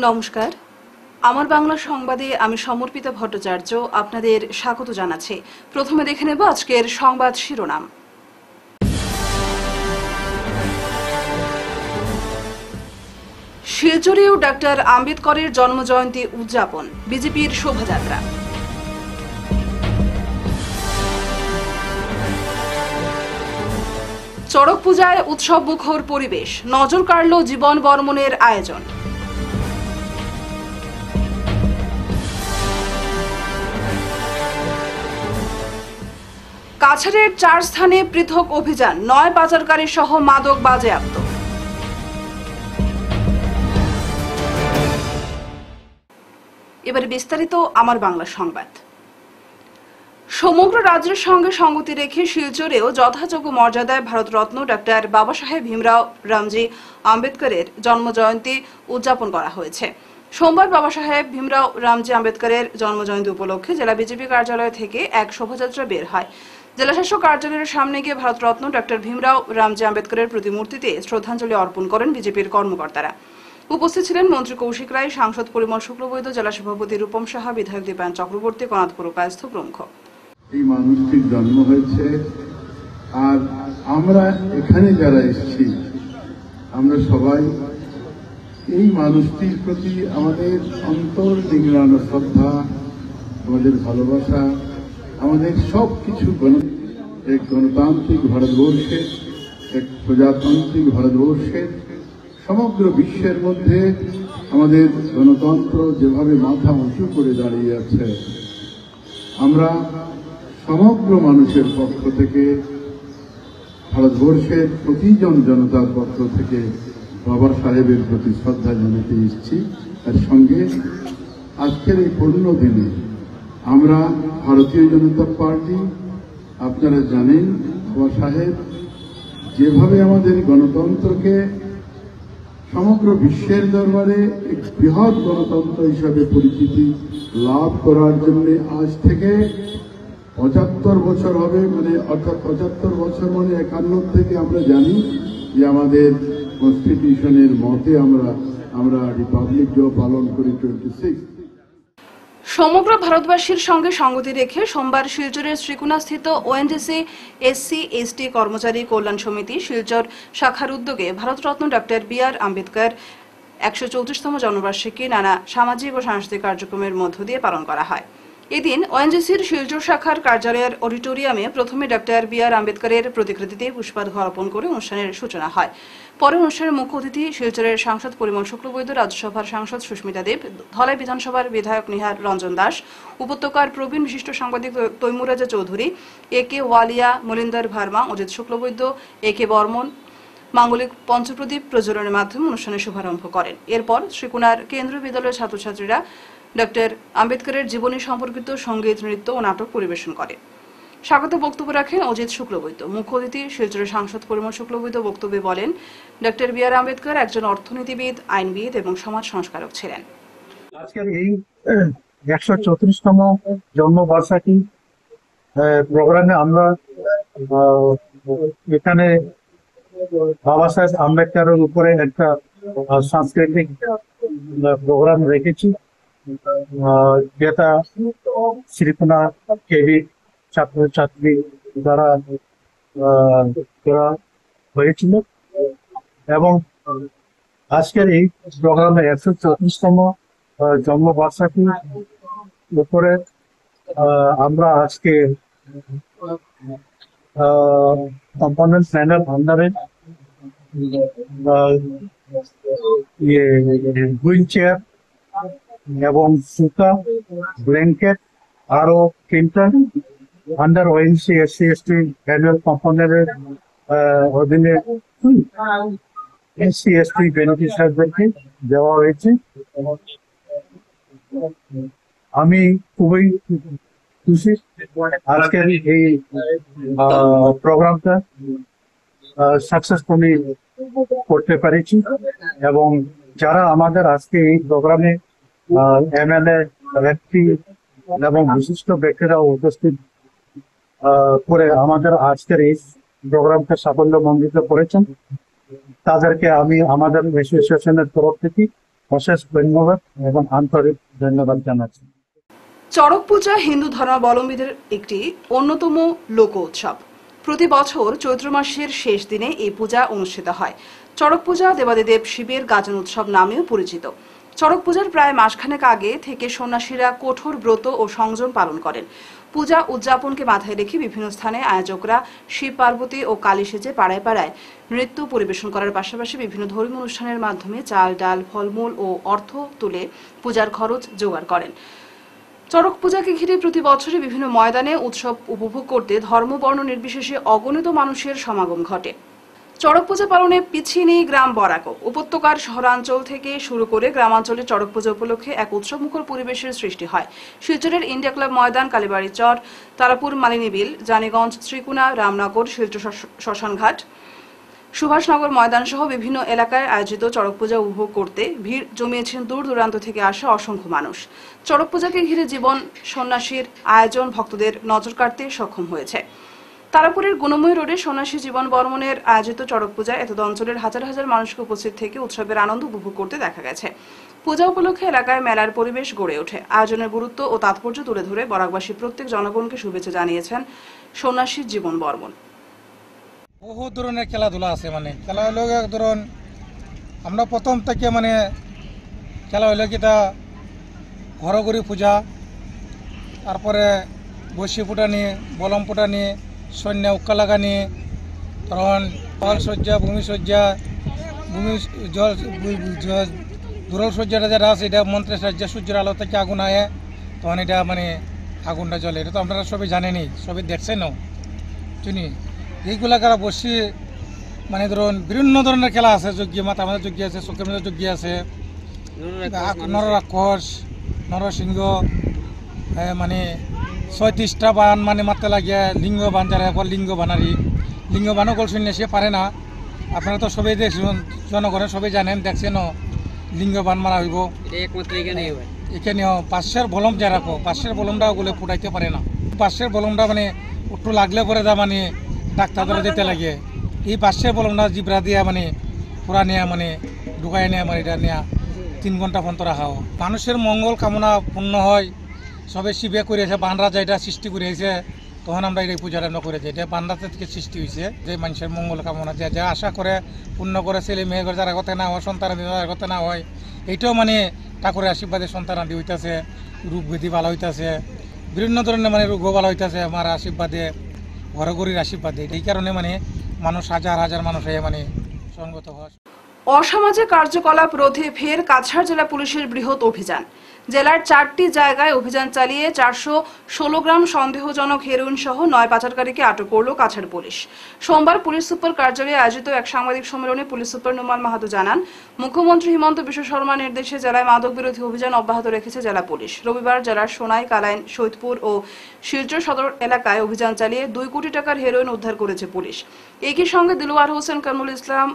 নমস্কার। আমার বাংলা সংবাদে আমি সমর্পিতা ভট্টাচার্য আপনাদের স্বাগত জানাচ্ছি। প্রথমে দেখে নেব আজকের সংবাদ শিরোনাম। শিলচরেও ডক্টর আম্বেদকরের জন্মজয়ন্তী উদযাপন, বিজেপির শোভাযাত্রা। চড়ক পূজায় উৎসব মুখর পরিবেশ, নজর কাড়ল জীবন বর্মনের আয়োজন। কাছাড়ের 4 স্থানে পৃথক অভিযান, 9 পাচারকারী সহ মাদক বাজেয়াপ্ত। এবারে বিস্তারিত আমার বাংলা সংবাদ। সমগ্র রাজ্যের সঙ্গে সঙ্গতি রেখে শিলচরেও যথাযোগ্য মর্যাদায় ভারতরত্ন ডক্টর বাবা সাহেব ভীমরাও রামজি আম্বেদকরের জন্মজয়ন্তী উদযাপন করা হয়েছে। সোমবার বাবা সাহেব ভীমরাও রামজি আম্বেদকরের জন্মজয়ন্তী উপলক্ষে জেলা বিজেপি কার্যালয় থেকে এক শোভাযাত্রা বের হয়। জেলাশাসক কার্যালয়ের সামনে গিয়ে ভারতরত্ন ডক্টর ভীমরাও রামজি আম্বেদকরের প্রতিমূর্তিতে শ্রদ্ধাঞ্জলি অর্পণ করেন বিজেপির কর্মকর্তারা। উপস্থিত ছিলেন মন্ত্রী কৌশিক রায়, সাংসদ পরিমল শুক্লবৈদ্য, জেলা সভাপতি রূপম সাহা, বিধায়ক দীপায়ন চক্রবর্তী, কনাথপুর কায়স্থ প্রমুখ। এই মানুষটির জন্ম হয়েছে, আর আমরা এখানে যারা এসেছি আমরা সবাই এই মানুষটির প্রতি আমাদের অন্তর নিংড়ানো শ্রদ্ধা, আমাদের ভালোবাসা, আমাদের সবকিছু এক গণতান্ত্রিক ভারতবর্ষের, এক প্রজাতান্ত্রিক ভারতবর্ষের সমগ্র বিশ্বের মধ্যে আমাদের গণতন্ত্র যেভাবে মাথা উঁচু করে দাঁড়িয়ে আছে, আমরা সমগ্র মানুষের পক্ষ থেকে, ভারতবর্ষের প্রতিজন জনতার পক্ষ থেকে বাবা সাহেবের প্রতি শ্রদ্ধা জানাতে এসেছি। তার সঙ্গে আজকের এই পূর্ণ দিনে আমরা ভারতীয় জনতা পার্টি, আপনারা জানেন বাবা সাহেব যেভাবে আমাদের গণতন্ত্রকে সমগ্র বিশ্বের দরবারে এক বৃহৎ গণতন্ত্র হিসাবে পরিচিতি লাভ করার জন্য আজ থেকে 75 বছর হবে, অর্থাৎ 75 বছর 51 থেকে আমরা জানি যে আমাদের কনস্টিটিউশনের মতে আমরা রিপাবলিক ডে পালন করি 26। সমগ্র ভারতবাসীর সঙ্গে সঙ্গতি রেখে সোমবার শিলচরের শ্রীকুনাস্থিত ওএনজিসি SC/ST কর্মচারী কল্যাণ সমিতি শিলচর শাখার উদ্যোগে ভারতরত্ন ডক্টর BR আম্বেদকর 134তম জন্মবার্ষিকী নানা সামাজিক ও সাংস্কৃতিক কার্যক্রমের মধ্য দিয়ে পালন করা হয়। এদিন ওএনজিসির শিলচর শাখার কার্যালয়ের অডিটোরিয়ামে প্রথমে ডক্টর BR আম্বেদকরের প্রতিকৃতিতে পুষ্পার্ঘ্য অর্পণ করে অনুষ্ঠানের সূচনা হয়। পরে অনুষ্ঠানের মুখ্য অতিথি শিলচরের সাংসদ পরিমল শুক্লবৈদ্য, রাজ্যসভার সাংসদ সুস্মিতা দেব, ধলাই বিধানসভার বিধায়ক নিহার রঞ্জন দাস, উপত্যকার প্রবীণ বিশিষ্ট সাংবাদিক তৈমুরাজা চৌধুরী, AK ওয়ালিয়া, মলিন্দর ভার্মা, অজিত শুক্লবৈদ্য, AK বর্মন মাঙ্গলিক পঞ্চপ্রদীপ প্রজ্বলনের মাধ্যমে অনুষ্ঠানের শুভারম্ভ করেন। এরপর শ্রীকুনার কেন্দ্রীয় বিদ্যালয়ের ছাত্রছাত্রীরা ডক্টর আম্বেদকরের জীবনী সম্পর্কিত সঙ্গীত, নৃত্য ও নাটক পরিবেশন করে। স্বাগত বক্তব্য রাখেন অজিত শুক্লবৈদ্য। মুখ্য অতিথি শিলচরের সাংসদ পরিমল শুক্লবৈদ্য বক্তব্যে বলেন, ডক্টর BR আম্বেদকর একজন অর্থনীতিবিদ, আইনবিদ এবং সমাজ সংস্কারক ছিলেন। আজকের এই 134তম জন্মবার্ষিকী প্রোগ্রামে আমরা এখানে বাবা সাহেব আম্বেদকরের উপরে একটা সাংস্কৃতিক প্রোগ্রাম রেখেছি, যেটা শ্রীকুনা কেবি ছাত্রছাত্রী দ্বারা করা হয়েছিল। এবং আজকের এই প্রোগ্রামে 134তম জন্মবার্ষিকীর উপরে আমরা আজকে কম্পোনেন্ট প্যানেল আন্ডারে হুইল চেয়ার এবং সুতা, ব্ল্যাঙ্কেট, আরো printer under ONGC SC/ST annual কম্পোনেন্টের অধীনে SC/ST বেনিফিশিয়ারিদেরকে দেওয়া হয়েছে। আমি খুবই খুশি আজকের এই প্রোগ্রামটা সাকসেসফুলি করতে পেরেছি। এবং যারা আমাদের আজকে এই প্রোগ্রামে MLA, MP এবং বিশিষ্ট ব্যক্তিরা উপস্থিত করে আমাদের আজকের এই প্রোগ্রামকে সাফল্যমণ্ডিত করেছেন, তাদেরকে আমি আমাদের অ্যাসোসিয়েশনের তরফ থেকে অশেষ ধন্যবাদ এবং আন্তরিক ধন্যবাদ জানাচ্ছি। চড়ক পূজা হিন্দু ধর্মাবলম্বীদের একটি অন্যতম লোক উৎসব। প্রতি বছর চৈত্র মাসের শেষ দিনে এই পূজা অনুষ্ঠিত হয়। চড়ক পূজা দেবাদিদেব শিবের গাজন উৎসব নামেও পরিচিত। চড়ক পূজার প্রায় মাসখানেক আগে থেকে সন্ন্যাসীরা কঠোর ব্রত ও সংযম পালন করেন। পূজা উদযাপনকে মাথায় রেখে বিভিন্ন স্থানে আয়োজকরা শিব পার্বতী ও কালী সেজে পাড়ায় পাড়ায় নৃত্য পরিবেশন করার পাশাপাশি বিভিন্ন ধর্মীয় অনুষ্ঠানের মাধ্যমে চাল ডাল ফলমূল ও অর্থ তুলে পূজার খরচ জোগাড় করেন। চড়ক পূজাকে ঘিরে প্রতি বছরই বিভিন্ন ময়দানে উৎসব উপভোগ করতে ধর্ম বর্ণ নির্বিশেষে অগণিত মানুষের সমাগম ঘটে। চড়ক পূজা পালনে পিছিয়ে নেই গ্রাম বরাকও। উপত্যকার শহরাঞ্চল থেকে শুরু করে গ্রামাঞ্চলে চড়ক পূজা উপলক্ষে এক উৎসবমুখর পরিবেশের সৃষ্টি হয়। শিলচরের ইন্ডিয়া ক্লাব ময়দান, কালীবাড়ি চর, তারাপুর মালিনীবিল, জানিগঞ্জ, শ্রীকুনা, রামনগর, শিলচর শ্মশানঘাট, সুভাষনগর ময়দান সহ বিভিন্ন এলাকায় আয়োজিত চড়ক পূজা উপভোগ করতে ভিড় জমিয়েছেন দূর দূরান্ত থেকে আসা অসংখ্য মানুষ। চড়ক পূজাকে ঘিরে জীবন সন্ন্যাসীর আয়োজন ভক্তদের নজর কাড়তে সক্ষম হয়েছে। তারাপুরের গুণময়ী রোডে সন্ন্যাসী জীবন বর্মনের আয়োজিত চড়ক পূজায় এতদ অঞ্চলের হাজার হাজার মানুষকে উপস্থিত থেকে উৎসবের আনন্দ উপভোগ করতে দেখা গেছে। পূজা উপলক্ষে এলাকায় মেলার পরিবেশ গড়ে ওঠে। আয়োজনের গুরুত্ব ও তাৎপর্য তুলে ধরে বরাকবাসী প্রত্যেক জনগণকে শুভেচ্ছা জানিয়েছেন সন্ন্যাসী জীবন বর্মন। বহু ধরনের খেলাধুলা আছে, মানে খেলা হলো ধরুন আমরা প্রথম থেকে মানে খেলা হলো কিটা ঘরঘরি পূজা, তারপরে বসি ফুটা নিয়ে, বলম ফুটা নিয়ে, সৈন্য উক্কা লাগা নিয়ে, তখন জলসজ্জা, ভূমিসজ্জা, দুরল সজ্জাটা যেটা আছে এটা মন্ত্রের সাহায্যে সূর্যের আলো থেকে আগুন আয়ে তখন এটা মানে আগুনটা জ্বলে। এটা তো আপনারা সবাই জানেনই, সবাই দেখছেনও চিনি। এইগুলা কারা বসি মানে ধরুন বিভিন্ন ধরনের খেলা আছে। যজ্ঞ মাতা আমাদের যজ্ঞ আছে, চক্রের মধ্যে যজ্ঞ আছে, নররাক্ষস, নরসিংহ, মানে 36টা বান মানে মারতে লাগিয়ে লিঙ্গ বান, যারা একবার লিঙ্গ বানারি, লিঙ্গ বানও গল শুনলে সে পারে না। আপনারা তো সবাই দেখছেন, জনগণের সবাই জানেন, দেখছেনও লিঙ্গ বান মারা হইব। এখানেও পাশের বলম যা রাখো, পাশের বলমটাও গুলো ফুটাইতে পারে না। পাশের বলমটা মানে একটু লাগলে পরে দা মানে ডাক্তার ধরে দিতে লাগে। এই পাশের বলমটা জিব্রা দিয়া মানে পুরা নেয়া মানে ঢুকাই নেয়া মানে এটা নেয়া 3 ঘন্টা পর্যন্ত রাখা হয়। মানুষের মঙ্গল কামনা পূর্ণ হয়। সবে শিবে করেছে, বানরা যেটা সৃষ্টি করেছে তখন আমরা এই পূজাটা আমরা করেছি। এটা বানরাতে থেকে সৃষ্টি হয়েছে, যে মানুষের মঙ্গল কামনা যে যা আশা করে পূর্ণ করে, ছেলে মেয়ে করে যারা কথা না হয়, সন্তান কথা না হয়, এইটাও মানে ঠাকুরের আশীর্বাদে সন্তান আদি হইতেছে, রোগ ব্যাধি ভালো হইতেছে, বিভিন্ন ধরনের মানে রোগও ভালো হইতেছে আমার আশীর্বাদে, ঘরঘরির আশীর্বাদে। এই কারণে মানে মানুষ হাজার হাজার মানুষ মানে সঙ্গত হয়। অসামাজিক কার্যকলাপ রোধে ফের কাছাড় জেলা পুলিশের বৃহৎ অভিযান। জেলার 4টি জায়গায় অভিযান চালিয়ে 416 গ্রাম সন্দেহজনক হেরোইন সহ 9 পাচারকারীকে আটক করল কাছাড় পুলিশ। সোমবার পুলিশ সুপার কার্যালয়ে আয়োজিত এক সাংবাদিক সম্মেলনে পুলিশ সুপার নুমান মাহাতো জানান, মুখ্যমন্ত্রী হিমন্ত বিশ্ব শর্মার নির্দেশে জেলায় মাদক বিরোধী অভিযান অব্যাহত রেখেছে জেলা পুলিশ। রবিবার জেলার সোনাই, কালাইন, সৈয়দপুর ও শিলচর সদর এলাকায় অভিযান চালিয়ে 2 কোটি টাকার হেরোইন উদ্ধার করেছে পুলিশ। একই সঙ্গে দিলওয়ার হোসেন, কামরুল ইসলাম,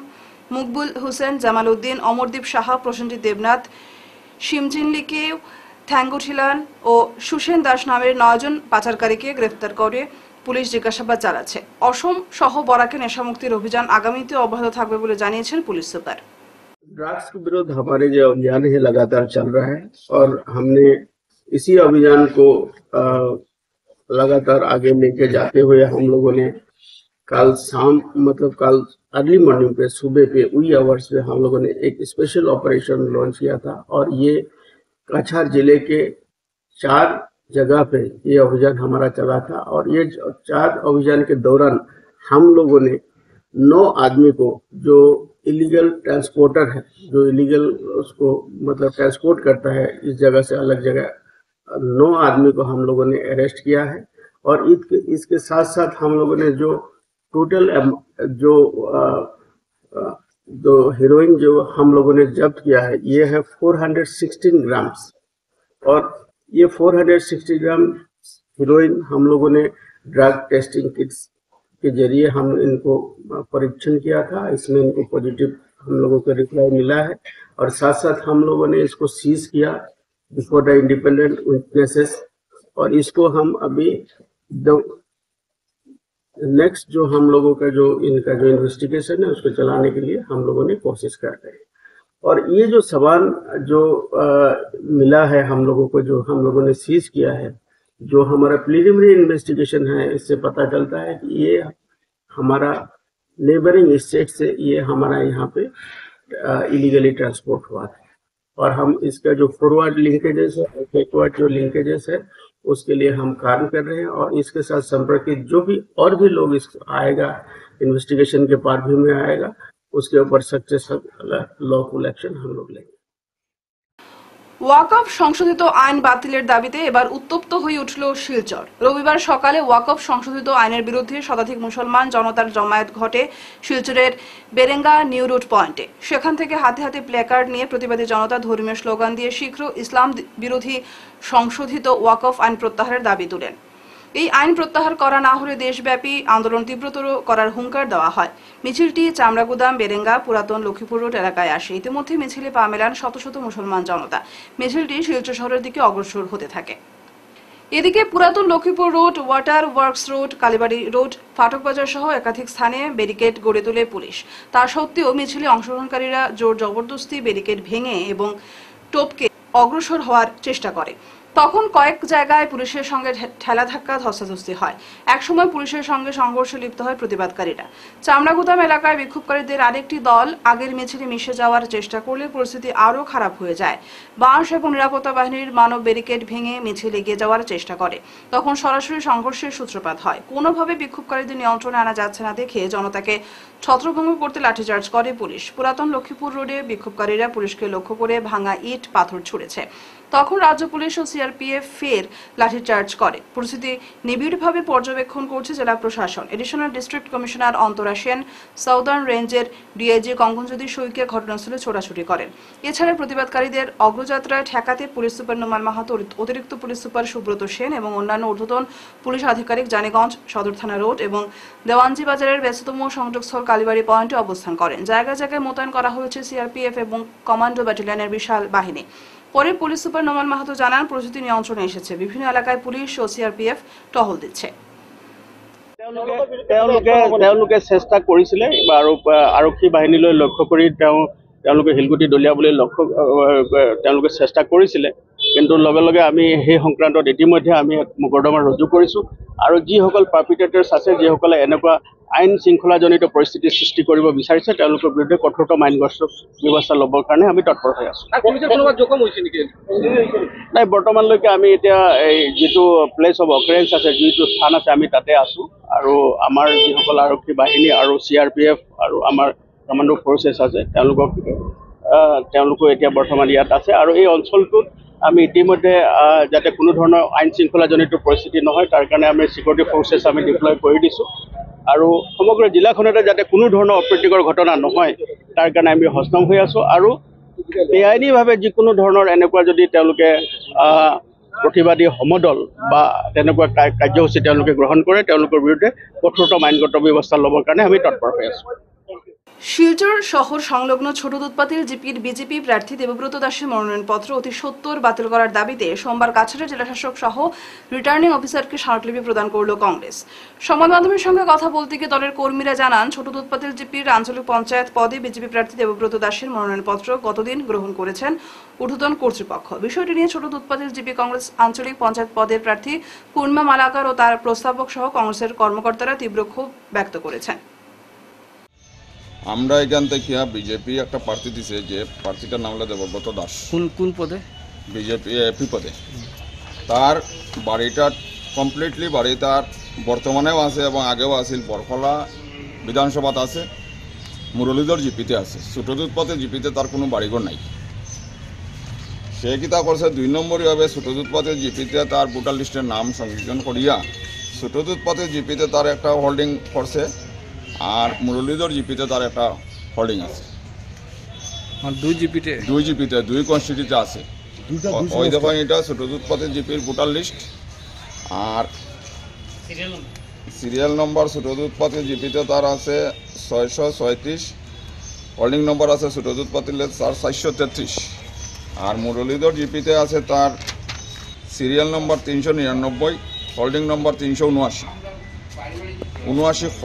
মুকবুল হোসেন, জামাল উদ্দিন, অমরদীপ সাহা, প্রসেনজিৎ দেবনাথ, শিমজিনলিকে, থ্যাঙ্গুঠিলান ও সুসেন দাস নামের 9 জন পাচারকারীকে গ্রেফতার করে পুলিশ জিজ্ঞাসাবাদ চালাচ্ছে। অসম সহ বরাকে নেশামুক্তির অভিযান আগামীতে অব্যাহত থাকবে বলে জানিয়েছেন পুলিশ সুপার। ड्रग्स के विरुद्ध हमारे जो अभियान है लगातार चल रहा है और हमने इसी अभियान को लगातार आगे लेके जाते हुए हम लोगों ने कल शाम मतलब कल अर्ली मॉर्निंग पे सुबह पे वही आवर्स में हम लोगों ने एक स्पेशल ऑपरेशन लॉन्च किया था और ये काछार जिले के 4 जगह पे ये अभियान हमारा चला था और ये 4 अभियान के दौरान हम लोगों ने 9 आदमी को जो इलीगल ट्रांसपोर्टर है, जो इलीगल उसको मतलब ट्रांसपोर्ट करता है इस जगह से अलग जगह, 9 आदमी को हम लोगों ने अरेस्ट किया है। और इसके साथ साथ हम लोगों ने जो टोटल जो हेरोइन जो हम लोगों ने जब्त किया है ये है 416 ग्राम्स और ये 460 ग्राम हेरोइन हम लोगों ने ड्रग टेस्टिंग किट्स के जरिए हम इनको परीक्षण किया था। इसमें इनको पॉजिटिव हम लोगों को रिप्लाई मिला है और साथ साथ हम लोगों ने इसको सीज किया बिफोर द इंडिपेंडेंट विटनेसेस और इसको हम अभी नेक्स्ट जो हम लोगों का जो इनका जो इन्वेस्टिगेशन है उसको चलाने के लिए हम लोगों ने कोशिश कर रहे हैं। और ये जो सामान जो मिला है हम लोगों को, जो हम लोगों ने सीज किया है, जो हमारा प्रिलिमिनरी इन्वेस्टिगेशन है, इससे पता चलता है कि ये हमारा नेबरिंग स्टेट से ये हमारा यहाँ पे इलीगली ट्रांसपोर्ट हुआ था। और हम इसका जो फॉरवर्ड लिंकेजेस है, बैकवर्ड जो लिंकेजेस है, उसके लिए हम कार्य कर रहे हैं। और इसके साथ संपर्कित जो भी और भी लोग इस आएगा, इन्वेस्टिगेशन के पार्ट में आएगा, उसके ऊपर सक्सेसफुल लॉफुल एक्शन हम लोग लेंगे। ওয়াকফ সংশোধিত আইন বাতিলের দাবিতে এবার উত্তপ্ত হয়ে উঠল শিলচর। রবিবার সকালে ওয়াকফ সংশোধিত আইনের বিরুদ্ধে শতাধিক মুসলমান জনতার জমায়েত ঘটে শিলচরের বেরেঙ্গা নিউ রুট পয়েন্টে। সেখান থেকে হাতে হাতে প্ল্যাকার্ড নিয়ে প্রতিবাদী জনতা ধর্মীয় স্লোগান দিয়ে শীঘ্র ইসলাম বিরোধী সংশোধিত ওয়াকফ আইন প্রত্যাহারের দাবি তোলেন। এই আইন প্রত্যাহার করা না হলে দেশব্যাপী আন্দোলন তীব্রতর করার হুঙ্কার দেওয়া হয়। মিছিলটি চামড়াগুদাম, বেরেঙ্গা, পুরাতন লক্ষ্মীপুর রোড এলাকায় আসে। ইতিমধ্যে মিছিলে পা মেলান শত শত মুসলমান জনতা। মিছিলটি শিলচর শহরের দিকে অগ্রসর হতে থাকে। এদিকে পুরাতন Lakshmipur road, water works road, Kalibari road, Phatak Bazar সহ একাধিক স্থানে ব্যারিকেড গড়ে তোলে পুলিশ। তা সত্ত্বেও মিছিলে অংশগ্রহণকারীরা জোর জবরদস্তি ব্যারিকেড ভেঙে এবং টপকে অগ্রসর হওয়ার চেষ্টা করে। তখন কয়েক জায়গায় পুলিশের সঙ্গে ঠেলা ধাক্কা ধস্তাধস্তি হয়। একসময় পুলিশের সঙ্গে সংঘর্ষে লিপ্ত হয় প্রতিবাদকারীরা। চামড়াগুদাম এলাকায় বিক্ষোভকারীদের আরেকটি দল আগের মিছিলে মিশে যাওয়ার চেষ্টা করলে পরিস্থিতি আরও খারাপ হয়ে যায়। বাঁশ এবং নিরাপত্তা বাহিনীর মানব ব্যারিকেড ভেঙে মিছিল এগিয়ে যাওয়ার চেষ্টা করে। তখন সরাসরি সংঘর্ষের সূত্রপাত হয়। কোনোভাবে বিক্ষোভকারীদের নিয়ন্ত্রণে আনা যাচ্ছে না দেখে জনতাকে ছত্রভঙ্গ করতে লাঠিচার্জ করে পুলিশ। পুরাতন লক্ষ্মীপুর রোডে বিক্ষোভকারীরা পুলিশকে লক্ষ্য করে ভাঙা ইট, পাথর ছুড়েছে। তখন রাজ্য পুলিশ ও সিআরপিএফ ফের লাঠিচার্জ করে। পরিস্থিতি নিবিড়ভাবে পর্যবেক্ষণ করছে জেলা প্রশাসন। Additional district commissioner Antara Sen, southern রেঞ্জের ডিআইজি কঙ্কনজ্যোতি শইকিয়া ঘটনাস্থলে ছোটাছুটি করেন। এছাড়া প্রতিবাদকারীদের অগ্রযাত্রায় ঠেকাতে পুলিশ সুপার নোমান মাহাতো, অতিরিক্ত পুলিশ সুপার সুব্রত সেন এবং অন্যান্য ঊর্ধ্বতন পুলিশ আধিকারিক জানিগঞ্জ সদর থানা রোড এবং দেওয়ানজি বাজারের ব্যস্ততম সংযোগস্থল কালীবাড়ি পয়েন্টে অবস্থান করেন। জায়গায় জায়গায় মোতায়েন করা হয়েছে সিআরপিএফ এবং কমান্ডো ব্যাটালিয়নের বিশাল বাহিনী। পরে পুলিশ সুপার নোমান মাহাতো জানান, পরিস্থিতি নিয়ন্ত্রণে এসেছে। বিভিন্ন এলাকায় পুলিশ ও সিআরপিএফ টহল দিচ্ছে। তেওঁলোকে চেষ্টা কৰিছিলে আৰু আৰক্ষী বাহিনীলৈ লক্ষ্য কৰি তেওঁলোকে শিলগুটি দলিয়াবলৈ তেওঁলোকে চেষ্টা কৰিছিলে। কিন্তু লগে লগে আমি সেই সংক্ৰান্তত ইতিমধ্যে আমি মোকৰ্দমা ৰুজু কৰিছোঁ আৰু যিসকল পাৰ্পিটেটৰ্ছ আছে, যিসকলে এনেকুৱা আইন শৃংখলাজনিত পৰিস্থিতিৰ সৃষ্টি কৰিব বিচাৰিছে, তেওঁলোকৰ বিৰুদ্ধে কঠোৰতম আইনগত ব্যৱস্থা ল'বৰ কাৰণে আমি তৎপৰ হৈ আছোঁ। নাই, বৰ্তমানলৈকে আমি এতিয়া এই যিটো প্লেচ অফ অকাৰেঞ্চ আছে, যিটো স্থান আছে, আমি তাতে আছোঁ। আৰু আমাৰ যিসকল আৰক্ষী বাহিনী আৰু CRPF আৰু আমাৰ কমাণ্ডো ফ'ৰ্চেছ আছে, তেওঁলোকো এতিয়া বৰ্তমান ইয়াত আছে। আৰু এই অঞ্চলটোত আমি ইতিমধ্যে যাতে কোনো ধৰণৰ আইন শৃংখলাজনিত পৰিস্থিতি নহয়, তাৰ কাৰণে আমি চিকিউৰিটি ফ'ৰ্চেছ আমি ডিপ্লয় কৰি দিছোঁ। আৰু সমগ্ৰ জিলাখনতে যাতে কোনো ধৰণৰ অপ্ৰীতিকৰ ঘটনা নহয়, তাৰ কাৰণে আমি সষ্টম হৈ আছোঁ। আৰু বেআইনীভাৱে যিকোনো ধৰণৰ এনেকুৱা যদি তেওঁলোকে প্ৰতিবাদী সমদল বা তেনেকুৱা কাৰ্যসূচী তেওঁলোকে গ্ৰহণ কৰে, তেওঁলোকৰ বিৰুদ্ধে কঠোৰতম আইনগত ব্যৱস্থা ল'বৰ কাৰণে আমি তৎপৰ হৈ আছোঁ। শিলচর শহর সংলগ্ন ছোট দুধপাতিল জিপির বিজেপি প্রার্থী দেবব্রত দাসের মনোনয়নপত্র অতি সত্বর বাতিল করার দাবিতে সোমবার কাছাড়ের জেলাশাসক সহ রিটার্নিং অফিসারকে স্মারকলিপি প্রদান করল কংগ্রেস। সংবাদ মাধ্যমের সঙ্গে কথা বলতে গিয়ে দলের কর্মীরা জানান, ছোট দুধপাতিল জিপির আঞ্চলিক পঞ্চায়েত পদে বিজেপি প্রার্থী দেবব্রত দাসের মনোনয়নপত্র গতদিন গ্রহণ করেছেন ঊর্ধ্বতন কর্তৃপক্ষ। বিষয়টি নিয়ে ছোট দুধপাতিল জিপি কংগ্রেস আঞ্চলিক পঞ্চায়েত পদের প্রার্থী পূর্ণিমা মালাকার ও তার প্রস্তাবক সহ কংগ্রেসের কর্মকর্তারা তীব্র ক্ষোভ ব্যক্ত করেছেন। আমরা এখান থেকে বিজেপি একটা প্রার্থী দিছে, যে প্রার্থীটার নাম হলো দেবব্রত দাস। কোন পদে? বিজেপি এপি পদে। তার বাড়িটা কমপ্লিটলি বাড়ি তার বর্তমানেও আছে এবং আগেও আছিল। বরফলা বিধানসভাত আছে, মুরলীধর জিপিতে আছে। ছোটদুধপাতে জিপিতে তার কোনো বাড়িঘর নাই। সে কিতা করছে, 2 নম্বরীভাবে ছোটদুধপাতে জিপিতে তার ভোটার লিস্টের নাম সংযোজন করিয়া ছোটদুধপাতে জিপিতে তার একটা হোল্ডিং করছে, আর মুরলীধর জিপিতে তার একটা হোল্ডিং আছে। দুই জিপিতে 2 কনস্টিটিউতে আছে। ওই দেখুন, এটা ছোটদুধপাতে জিপির ভোটার লিস্ট। আর সিরিয়াল নম্বর ছোটদুধপাতে জিপিতে তার আছে 636, হোল্ডিং নম্বর আছে ছোটদুধপাতে তার 433। আর মুরলীধর জিপিতে আছে তার সিরিয়াল নম্বর 399, হোল্ডিং নম্বর 379 খ।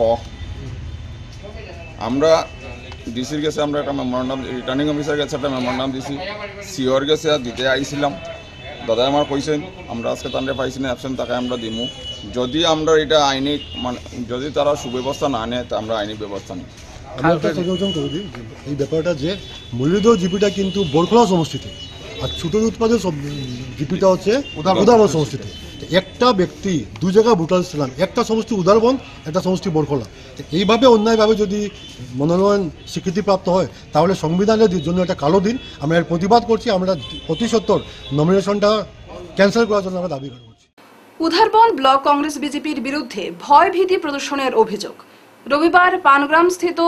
আমরা ডিসির গেছে আমরা একটা মেমোরান্ডাম, রিটার্নিং অফিসার গেছে একটা মেমোরান্ডাম দিছি, সিওর গেছে দিতে আইছিলাম। দাদা আমার কইছেন আমরা আজকে তাদের পাইছি না অ্যাবসেন্ট, তাকে আমরা দিমু। যদি আমরা এটা আইনি মানে যদি তারা সুব্যবস্থা না নেয় তা আমরা আইনি ব্যবস্থা নিই। আমি একটা সচেতন করে দিই এই ব্যাপারটা যে মুরলীধর জিপিটা কিন্তু বরখলা সমষ্টিতে, আর ছোটো উৎপাদন জিপিটা হচ্ছে উদারবন সমষ্টিতে। একটা ব্যক্তি দু জায়গায় ভোটার ছিলাম, একটা সমষ্টি উদারবন, একটা সমষ্টি বরখলা। এইভাবে অন্যায়ভাবে যদি মনোনয়ন স্বীকৃতিপ্রাপ্ত হয় তাহলে সংবিধানের জন্য একটা কালো দিন। আমরা এর প্রতিবাদ করছি, আমরা অতি সত্বর নমিনেশনটা ক্যান্সেল করার জন্য আমরা দাবি করছি। উধারবন ব্লক কংগ্রেস বিজেপির বিরুদ্ধে ভয়ভীতি প্রদর্শনের অভিযোগ। রবিবার পানগ্রাম স্থিত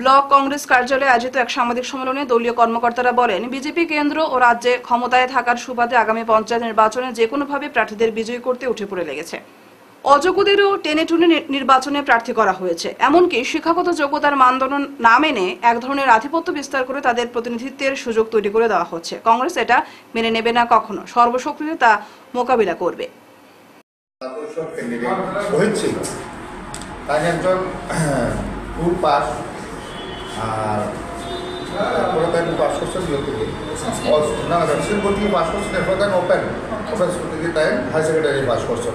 ব্লক কংগ্রেস কার্যালয়ে আয়োজিত এক সাংবাদিক সম্মেলনে দলীয় কর্মকর্তারা বলেন, বিজেপি কেন্দ্র ও রাজ্যে ক্ষমতায় থাকার সুবাদে আগামী পঞ্চায়েত নির্বাচনে যেকোনোভাবে প্রার্থীদের বিজয়ী করতে উঠে পড়ে লেগেছে। অযোগ্যদেরও টেনে টুনে নির্বাচনে প্রার্থী করা হয়েছে। এমনকি শিক্ষাগত যোগ্যতার মানদণ্ড না মেনে এক ধরনের আধিপত্য বিস্তার করে তাদের প্রতিনিধিত্বের সুযোগ তৈরি করে দেওয়া হচ্ছে। কংগ্রেস এটা মেনে নেবে না, কখনো সর্বশক্তিতে তা মোকাবিলা করবে। তাই একজন ফুল পাস আর পাস করছেন না সিম্পল থেকে পাস করছেন, এরপর তাই ওপেন স্কুল থেকে তাই হায়ার সেকেন্ডারি পাস করছেন।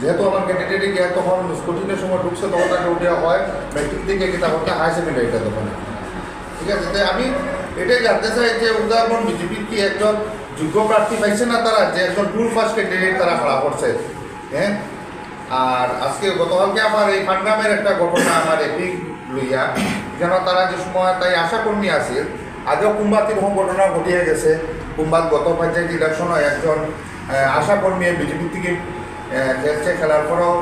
যেহেতু আমার ক্যান্ডিডেটে গিয়ে তখন স্কুটিনের সময় ঢুকছে তখন তাকে উঠে হয় ম্যাট্রিক থেকে কিনা করতে হায়ার সেকেন্ডারিটা তখন। ঠিক আছে, তাই আমি এটাই জানতে চাই যে উদাহরণ বিজেপির কি একজন যোগ্য প্রার্থী পাইছে না তারা, যে একজন ফুল পাস ক্যান্ডিডেট তারা খাড়া করছে। হ্যাঁ, আর আজকে গতকালকে আমার এই পাটগ্রামের একটা ঘটনা আমার এপিক লইয়া, যেন তারা যে সময় তাই আশাকর্মী আছে, আগেও কুম্বাত এরকম ঘটনা ঘটিয়ে গেছে। কুম্বাত গত পঞ্চায়েত ইলেকশনে একজন আশাকর্মী বিজেপি থেকে খেলছে, খেলার পরেও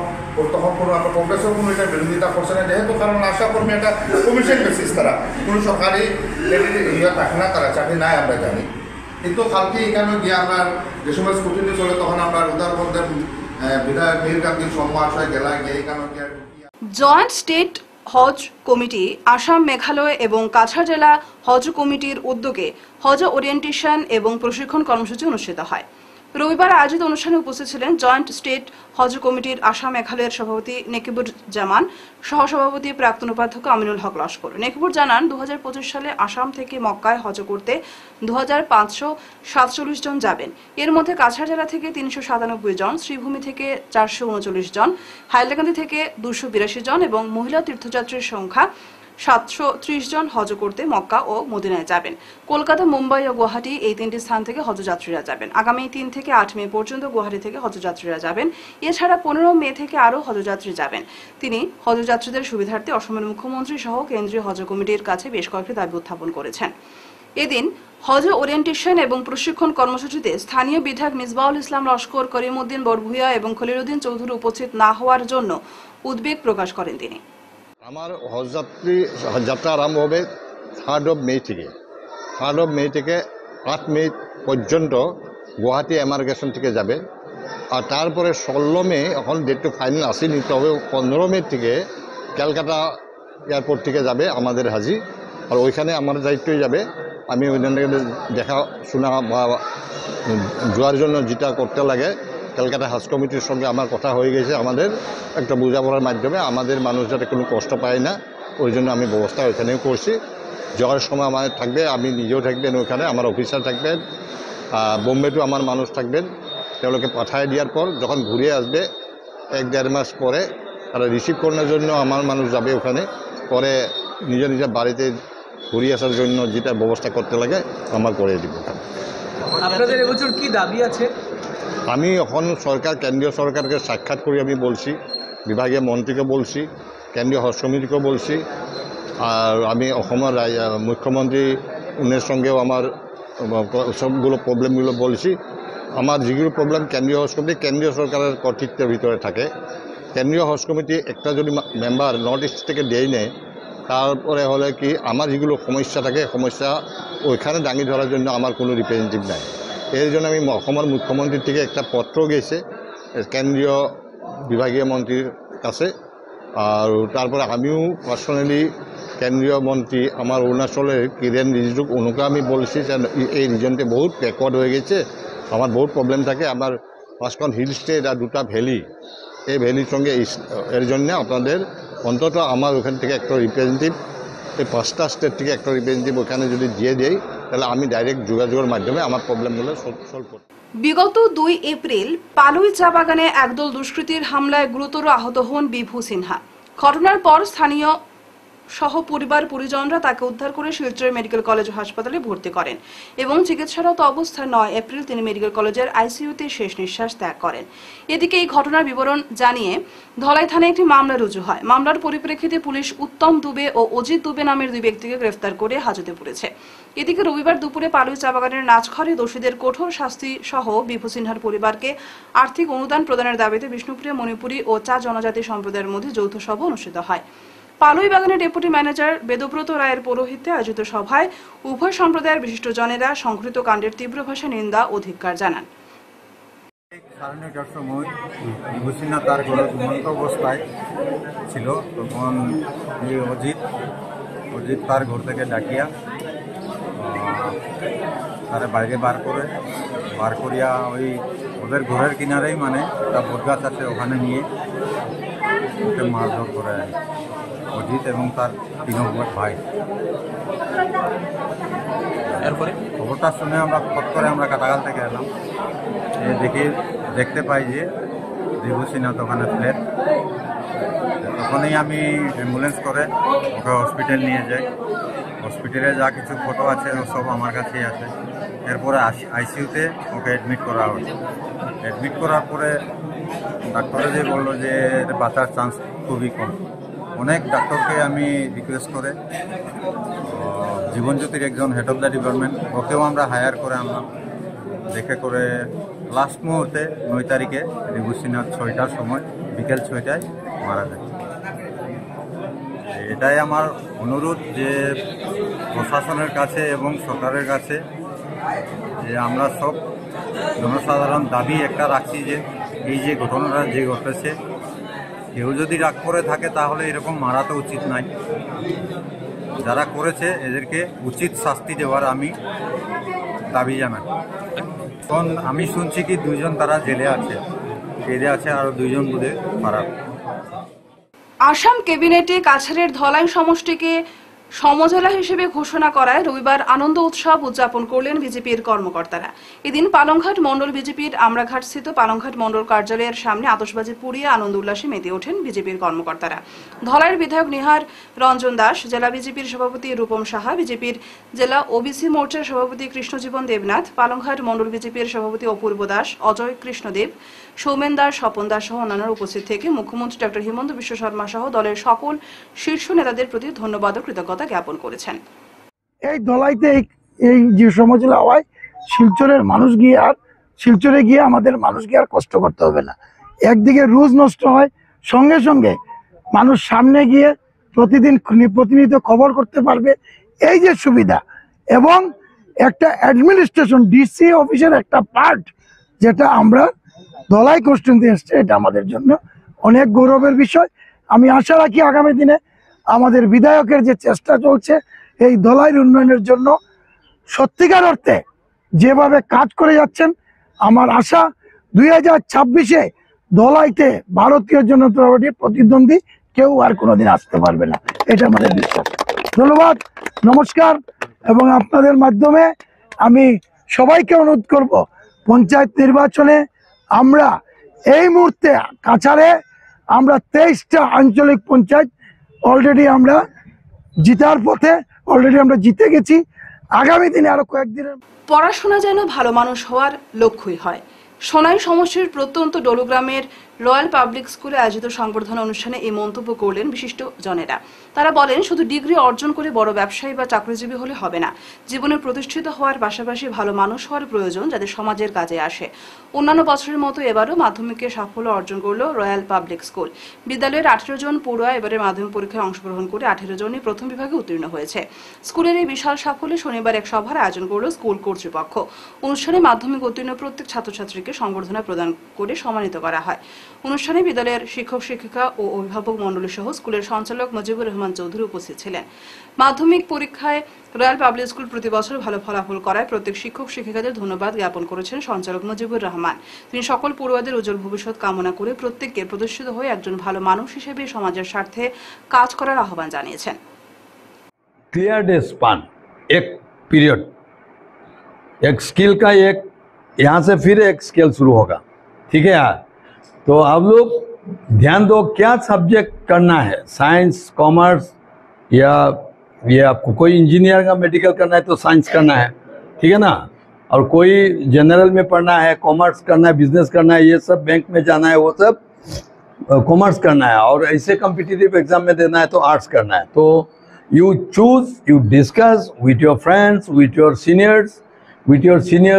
তখন কোনো আপনার কংগ্রেসেও কোনো এটা বিরোধিতা করছে না, যেহেতু কারণ আশাকর্মী একটা কমিশন বেসিস, তারা কোনো সরকারি ইয়ে থাকে না, তারা চাকরি নাই আমরা জানি। কিন্তু কালকে এখানে গিয়ে আমরা যে সময় স্কুটিনি চলে তখন আমরা উদারবন্দের বিধায়ক মীর গান্ধীর সম্মানসয় গেলা গিয়ে এখানে জয়েন্ট স্টেট হজ কমিটি, আসাম, মেঘালয় এবং কাছাড় জেলা হজ কমিটির উদ্যোগে হজ ওরিয়েন্টেশন এবং প্রশিক্ষণ কর্মসূচি অনুষ্ঠিত হয়। রবিবার আয়োজিত অনুষ্ঠানে উপস্থিত ছিলেন জয়েন্ট স্টেট হজ কমিটির আসাম মেঘালয়ের সভাপতি নেকিবুর জামান, সহসভাপতি প্রাক্তন উপাধ্যক্ষ আমিনুল হক লস্কর। নেকিবুর জানান, 2025 সালে আসাম থেকে মক্কায় হজ করতে 2547 জন যাবেন। এর মধ্যে কাছাড় জেলা থেকে 397 জন, শ্রীভূমি থেকে 439 জন, হাইলাকান্দি থেকে 282 জন এবং মহিলা তীর্থযাত্রীর সংখ্যা 730 জন হজ করতে মক্কা ও মদিনায় যাবেন। কলকাতা, মুম্বাই ও গুয়াহাটি এই তিনটি স্থান থেকে হজযাত্রীরা যাবেন। আগামী 3 থেকে 8 মে পর্যন্ত গুয়াহাটি থেকে হজযাত্রীরা যাবেন। এছাড়া 15 মে থেকে আরও হজযাত্রী যাবেন। তিনি হজযাত্রীদের সুবিধার্থে অসমের মুখ্যমন্ত্রী সহ কেন্দ্রীয় হজ কমিটির কাছে বেশ কয়েকটি দাবি উত্থাপন করেছেন। এদিন হজ ওরিয়েন্টেশন এবং প্রশিক্ষণ কর্মসূচিতে স্থানীয় বিধায়ক মিসবাউল ইসলাম লস্কর, করিমউদ্দিন বরভুইয়া এবং খলিলউদ্দিন চৌধুরী উপস্থিত না হওয়ার জন্য উদ্বেগ প্রকাশ করেন তিনি। আমার হজযাত্রা আরম্ভ হবে 3rd of May থেকে। 3rd of May থেকে 8 মে পর্যন্ত গুয়াহাটি এমার্গেশন থেকে যাবে। আর তারপরে 16 মে, এখন ডেটটা ফাইনাল আসেনি, তবে 15 মে থেকে ক্যালকাটা এয়ারপোর্ট থেকে যাবে আমাদের হাজি। আর ওইখানে আমার দায়িত্বই যাবে, আমি ওইখানে দেখাশোনা বা যাওয়ার জন্য যেটা করতে লাগে ক্যালকাটা হাজ কমিটির সঙ্গে আমার কথা হয়ে গেছে। আমাদের একটা বোঝাপড়ার মাধ্যমে আমাদের মানুষ যাতে কোনো কষ্ট পায় না, ওই জন্য আমি ব্যবস্থা ওইখানেও করছি। যাওয়ার সময় আমার থাকবে, আমি নিজেও থাকবেন ওখানে, আমার অফিসার থাকবেন, বোম্বেতেও আমার মানুষ থাকবেন। তেওঁলোকে পাঠাই দেওয়ার পর যখন ঘুরে আসবে 1-1.5 মাস পরে তারা রিসিভ করার জন্য আমার মানুষ যাবে ওখানে, পরে নিজের নিজের বাড়িতে ঘুরে আসার জন্য যেটা ব্যবস্থা করতে লাগে আমার করে দিব। আপনাদের এবছর কি দাবি আছে? আমি এখন সরকার, কেন্দ্রীয় সরকারকে সাক্ষাৎ করে আমি বলছি, বিভাগীয় মন্ত্রীকে বলছি, কেন্দ্রীয় হজ কমিটিকে বলছি, আর আমি অসমের মুখ্যমন্ত্রী উনের সঙ্গেও আমার সবগুলো প্রবলেমগুলো বলছি। আমার যেগুলো প্রবলেম কেন্দ্রীয় হজ কমিটি, কেন্দ্রীয় সরকারের কর্তৃত্বের ভিতরে থাকে। কেন্দ্রীয় হজ কমিটি একটা যদি মেম্বার নর্থ ইস্ট থেকে দেয় নেয়, তারপরে হলে কি আমার যেগুলো সমস্যা থাকে, সমস্যা ওইখানে দাঙি ধরার জন্য আমার কোনো রিপ্রেজেন্টেটিভ নাই। এর জন্য আমি অসমের মুখ্যমন্ত্রীর থেকে একটা পত্র গেছে কেন্দ্রীয় বিভাগীয় মন্ত্রীর কাছে। আর তারপরে আমিও পার্সোনালি কেন্দ্রীয় মন্ত্রী আমার অরুণাচলের কিরেন রিজিজুক, ওনাকে আমি বলছি যে এই রিজনটি বহুত ব্যাকওয়ার্ড হয়ে গেছে, আমার বহুত প্রবলেম থাকে, আমার 5খন হিল স্টেট আর 2টা ভ্যালি, এই ভ্যালির সঙ্গে এর জন্য আপনাদের অন্তত আমার ওখান থেকে একটা রিপ্রেজেন্টেটিভ এই 5টা স্টেট থেকে একটা রিপ্রেজেন্টেটিভ ওখানে যদি দিয়ে দেয় তাহলে আমি ডাইরেক্ট যোগাযোগের মাধ্যমে আমার প্রবলেমগুলো সলভ করব। বিগত 2 এপ্রিল পালুই চা বাগানে একদল দুষ্কৃতীর হামলায় গুরুতর আহত হন বিভু সিনহা। ঘটনার পর স্থানীয় সহ পরিবার পরিজনরা তাকে উদ্ধার করে শিলচর মেডিকেল কলেজ হাসপাতালে ভর্তি করেন এবং চিকিৎসারত অবস্থায় 9 এপ্রিল তিনি মেডিকেল কলেজের আইসিইউতে শেষ নিঃশ্বাস ত্যাগ করেন। এদিকে এই ঘটনার বিবরণ জানিয়ে ধলাই থানায় একটি মামলা রুজু হয়। মামলার পরিপ্রেক্ষিতে পুলিশ উত্তম দুবে ও অজিত দুবে নামের 2 ব্যক্তিকে গ্রেফতার করে হাজতে পুরেছে। এদিকে রবিবার দুপুরে পালুই চা বাগানের নাচঘরে দোষীদের কঠোর শাস্তি সহ বিভু সিনহার পরিবারকে আর্থিক অনুদান প্রদানের দাবিতে বিষ্ণুপ্রিয়া মণিপুরী ও চা জনজাতি সম্প্রদায়ের মধ্যে যৌথ সভা অনুষ্ঠিত হয়। পালুই বাগানের ডেপুটি ম্যানেজার বেদব্রত রায়ের পৌরোহিত্যে আয়োজিত সভায় উভয় সম্প্রদায়ের বিশিষ্টজনেরা সংঘটিত কাণ্ডের তীব্র ভাষায় নিন্দা ও ধিক্কার জানান। সময় বিভু সিনহা তার ঘরে ঘুমন্ত অবস্থায় ছিল, তখন অজিত তার ঘর থেকে ডাকিয়া তারা বাইরে বার করিয়া ওই ওদের ঘরের কিনারেই মানে একটা বটগাছ আছে ওখানে নিয়ে ওকে মারধর করে অজিত এবং তার 3 ভাই। এরপরে খবরটা শুনে আমরা ফট করে কাটাগাল থেকে এলাম, দেখতে পাই যে বিভু সিনহা ওখানে ফ্ল্যাট। তখনই আমি অ্যাম্বুলেন্স করে ওকে হসপিটাল নিয়ে যাই। হসপিটালে যা কিছু ফটো আছে সব আমার কাছেই আছে। এরপরে আইসিইউতে ওকে অ্যাডমিট করা হয়। অ্যাডমিট করার পরে ডাক্তারে যে বললো যে বাঁচার চান্স খুবই কম। অনেক ডাক্তারকে আমি রিকোয়েস্ট করে জীবনজ্যোতির একজন হেড অফ দ্য ডিপার্টমেন্ট ওকেও আমরা হায়ার করে আনলাম। দেখে করে লাস্ট মুহূর্তে 9 তারিখে বিভু সিনহা 6টার সময় বিকেল 6টায় মারা যায়। এটাই আমার অনুরোধ যে প্রশাসনের কাছে এবং সরকারের কাছে যে আমরা সব জনসাধারণ দাবি একটা রাখছি যে এই যে ঘটনাটা যে ঘটেছে কেউ যদি রাগ করে থাকে তাহলে এরকম মারা তো উচিত নাই। যারা করেছে এদেরকে উচিত শাস্তি দেওয়ার আমি দাবি জানাই। এখন আমি শুনছি কি 2 জন তারা জেলে আছে, আর 2 জন বোধহয় মারা। আসাম ক্যাবিনেটে কাছাড়ের ধলাই সমষ্টিকে সমজেলা হিসেবে ঘোষণা করায় রবিবার আনন্দ উৎসব উদযাপন করলেন বিজেপির কর্মকর্তারা। এদিন পালংঘাট মণ্ডল বিজেপির আমরাঘাট স্থিত পালংঘাট মণ্ডল কার্যালয়ের সামনে আতশবাজি পুড়িয়ে আনন্দ উল্লাসে মেতে ওঠেন বিজেপির কর্মকর্তারা। ধলাইয়ের বিধায়ক নিহার রঞ্জন দাস, জেলা বিজেপির সভাপতি রূপম সাহা, বিজেপির জেলা ওবিসি মোর্চার সভাপতি কৃষ্ণজীবন দেবনাথ, পালংঘাট মণ্ডল বিজেপির সভাপতি অপূর্ব দাস, অজয় কৃষ্ণদেব, সৌমেন দাস, স্বপন দাস সহ অন্যান্যরা উপস্থিত থেকে মুখ্যমন্ত্রী ডক্টর হিমন্ত বিশ্ব শর্মা সহ দলের সকল শীর্ষ নেতাদের প্রতি ধন্যবাদ ও কৃতজ্ঞতা জ্ঞাপন করেছেন। এই ধলাইতে এই যে সমজেলা হওয়ায় শিলচরে গিয়ে আমাদের মানুষ গিয়ে আর কষ্ট করতে হবে না। একদিকে রোজ নষ্ট হয়, সঙ্গে সঙ্গে মানুষ সামনে গিয়ে প্রতিনিয়ত খবর করতে পারবে, এই যে সুবিধা। এবং একটা অ্যাডমিনিস্ট্রেশন ডিসি অফিসের একটা পার্ট যেটা আমরা ধলাই কনস্টিটিউয়েন্সি এসছে, এটা আমাদের জন্য অনেক গৌরবের বিষয়। আমি আশা রাখি আগামী দিনে আমাদের বিধায়কের যে চেষ্টা চলছে এই ধলাইয়ের উন্নয়নের জন্য সত্যিকার অর্থে যেভাবে কাজ করে যাচ্ছেন, আমার আশা 2026-এ ধলাইতে ভারতীয় জনতা পার্টির প্রতিদ্বন্দ্বী কেউ আর কোনোদিন আসতে পারবে না, এটা আমাদের বিশ্বাস। ধন্যবাদ, নমস্কার। এবং আপনাদের মাধ্যমে আমি সবাইকে অনুরোধ করব, পঞ্চায়েত নির্বাচনে আমরা এই মুহূর্তে কাছাড়ে আমরা 23টা আঞ্চলিক পঞ্চায়েত অলরেডি আমরা জিতার পথে, অলরেডি আমরা জিতে গেছি। আগামী দিনে আরো কয়েকদিনের পড়াশোনা যেন ভালো মানুষ হওয়ার লক্ষ্যই হয়। সোনাই সমষ্টির প্রত্যন্ত ডলুগ্রামের রয়্যাল পাবলিক স্কুলে আয়োজিত সংবর্ধনা অনুষ্ঠানে এই মন্তব্য করলেন বিশিষ্ট জনেরা। তারা বলেন, শুধু ডিগ্রি অর্জন করে বড় ব্যবসায়ী বা চাকরিজীবী হলে হবে না, জীবনে প্রতিষ্ঠিত হওয়ার পাশাপাশি ভালো মানুষ হওয়ার প্রয়োজন, যাতে সমাজের কাজে আসে। অন্যান্য বছরের মতো এবারও মাধ্যমিকে সাফল্য অর্জন করল রয়্যাল পাবলিক স্কুল। বিদ্যালয়ের 18 জন পড়ুয়া এবারে মাধ্যমিক পরীক্ষায় অংশগ্রহণ করে 18 জনই প্রথম বিভাগে উত্তীর্ণ হয়েছে। স্কুলের এই বিশাল সাফল্যে শনিবার এক সভার আয়োজন করল স্কুল কর্তৃপক্ষ। অনুষ্ঠানে মাধ্যমিক উত্তীর্ণ প্রত্যেক ছাত্রছাত্রীকে সংবর্ধনা প্রদান করে সম্মানিত করা হয়। অনুষ্ঠানে বিদ্যালয়ের শিক্ষক শিক্ষিকা ও অভিভাবক মণ্ডলী সহ স্কুলের সঞ্চালক মুজিবুর রহমান চৌধুরী উপস্থিত ছিলেন। মাধ্যমিক পরীক্ষায় রয়্যাল পাবলিক স্কুল প্রতি বছর ভালো ফলাফল করায় প্রত্যেক শিক্ষক শিক্ষিকাদের ধন্যবাদ জ্ঞাপন করেছেন সঞ্চালক মুজিবুর রহমান। তিনি সকল পড়ুয়াদের উজ্জ্বল ভবিষ্যৎ কামনা করে প্রত্যেককে প্রতিষ্ঠিত হয়ে একজন ভালো মানুষ হিসেবে সমাজের স্বার্থে কাজ করার আহ্বান জানিয়েছেন। क्लियर ए स्पान, एक पीरियड, एक स्किल का एक, यहाँ से फिर एक स्किल शुरू होगा, ठीक है यार। तो आप लोग ध्यान दो क्या सब्जेक्ट करना है, साइंस, कॉमर्स, या ये आपको कोई इंजीनियर का मेडिकल करना है तो साइंस करना है, ठीक है ना, और कोई जनरल में पढ़ना है, कॉमर्स करना है, बिजनेस करना है, ये सब बैंक में जाना है, वो सब कॉमर्स करना है, और ऐसे कॉम्पिटिटिव एग्जाम में देना है तो आर्ट्स करना है। तो you choose, you discuss with your friends, with your seniors, with your senior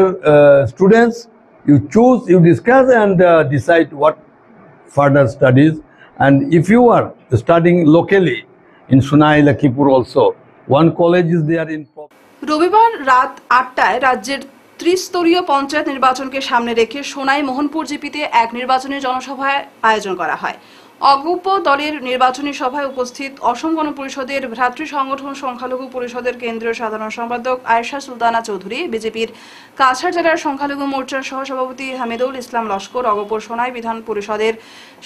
students, you choose, you discuss and decide what further studies. And if you are studying locally in Sunai, Lakipur also, one college is there in রবিবার রাত 8টায় রাজ্যের ত্রিস্তরীয় পঞ্চায়েত নির্বাচনকে সামনে রেখে সোনাই মোহনপুর জিপিতে এক নির্বাচনী জনসভার আয়োজন করা হয়। অগপ দলের নির্বাচনী সভায় উপস্থিত অসম গণ পরিষদের ভ্রাতৃ সংগঠন সংখ্যালঘু পরিষদের কেন্দ্রীয় সাধারণ সম্পাদক আয়েশা সুলতানা চৌধুরী, বিজেপির কাছাড় জেলার সংখ্যালঘু মোর্চার সহসভাপতি হামিদুল ইসলাম লস্কর, অগপর সোনাই বিধান পরিষদের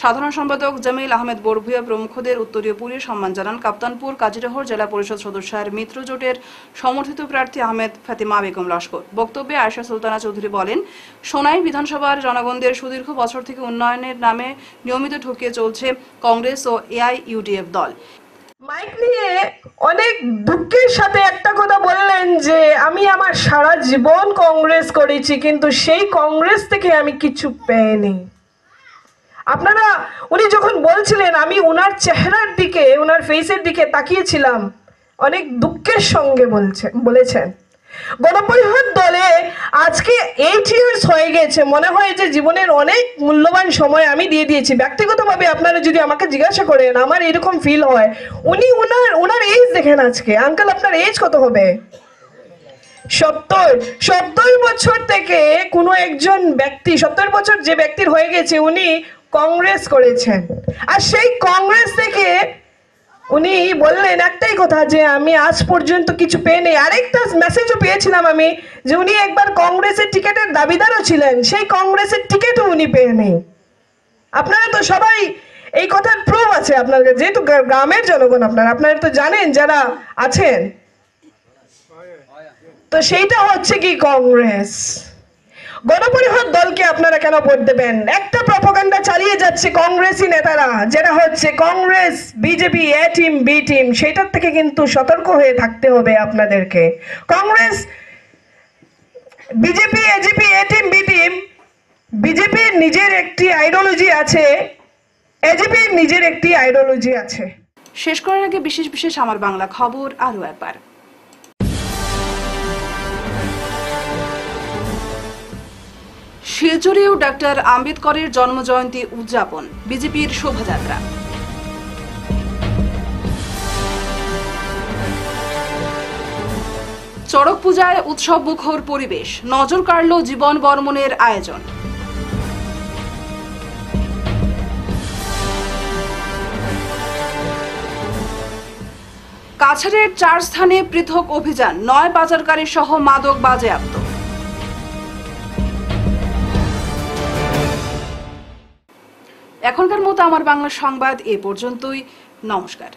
সাধারণ সম্পাদক জামিল আহমেদ বরভুয়া প্রমুখদের উত্তরীয় পুরে সম্মান জানান কাপ্তানপুর কাজিরহর জেলা পরিষদ সদস্যের মিত্র জোটের সমর্থিত প্রার্থী আহমেদ ফাতিমা বেগম লস্কর। বক্তব্যে আয়েশা সুলতানা চৌধুরী বলেন, সোনাই বিধানসভার জনগণদের সুদীর্ঘ বছর থেকে উন্নয়নের নামে নিয়মিত ঠকিয়ে চলছে কংগ্রেস ও এআইইউডিএফ দল। মাইক নিয়ে অনেক দুঃখের সাথে একটা কথা বললেন যে আমি আমার সারা জীবন কংগ্রেস করেছি, কিন্তু সেই কংগ্রেস থেকে আমি কিছু পেইনি। আপনারা উনি যখন বলছিলেন আমি ওনার চেহারার দিকে, ওনার ফেসের দিকে তাকিয়েছিলাম, অনেক দুঃখের সঙ্গে বলেছেন। গণপরিষদ দলে আজকে 8 ইয়ার্স হয়ে গেছে, মনে হয় যে জীবনের অনেক মূল্যবান সময় আমি দিয়ে দিয়েছি। ব্যক্তিগতভাবে আপনারা যদি আমাকে জিজ্ঞাসা করেন আমার এরকম ফিল হয়। উনি ওনার এজ দেখেন আজকে, আঙ্কেল আপনার এজ কত হবে? 70 বছর থেকে কোনো একজন ব্যক্তি, 70 বছর যে ব্যক্তির হয়ে গেছে উনি কংগ্রেস করেছেন, আর সেই কংগ্রেস থেকে উনি বললেন একটাই কথা যে আমি আজ পর্যন্ত কিছু পেইনি। আরেকটা মেসেজও পেয়েছিলাম আমি যে উনি একবার কংগ্রেসের টিকিটের দাবিদারও ছিলেন, সেই কংগ্রেসের টিকিটও উনি পেয়েনি। আপনারা তো সবাই এই কথার প্রুফ আছে আপনার কাছে, যেহেতু গ্রামের জনগণ আপনারা তো জানেন যারা আছেন। তো সেইটা হচ্ছে কি কংগ্রেস। গণপরিষদ দলকে আপনারা কেন ভোট দেবেন? একটা প্রপাগান্ডা চালিয়ে যাচ্ছে কংগ্রেসি নেতারা, যেটা হচ্ছে কংগ্রেস বিজেপি এ টিম বি টিম, সেটার থেকে কিন্তু সতর্ক হয়ে থাকতে হবে আপনাদেরকে। কংগ্রেস বিজেপি এজিপি এ টিম বি টিম, বিজেপির নিজের একটি আইডিওলজি আছে, এজিপির নিজের একটি আইডিওলজি আছে। শেষ করার আগে বিশেষ আমার বাংলা খবর আরো একবার। শিলচরেও ডক্টর আম্বেদকরের জন্মজয়ন্তী উদযাপন, বিজেপির শোভাযাত্রা। চড়ক পূজায় উৎসব মুখর পরিবেশ, নজর কাড়ল জীবন বর্মনের আয়োজন। কাছাড়ের 4 স্থানে পৃথক অভিযান, 9 পাচারকারী সহ মাদক বাজেয়াপ্ত। এখনকার মতো আমার বাংলা সংবাদ এ পর্যন্তই। নমস্কার।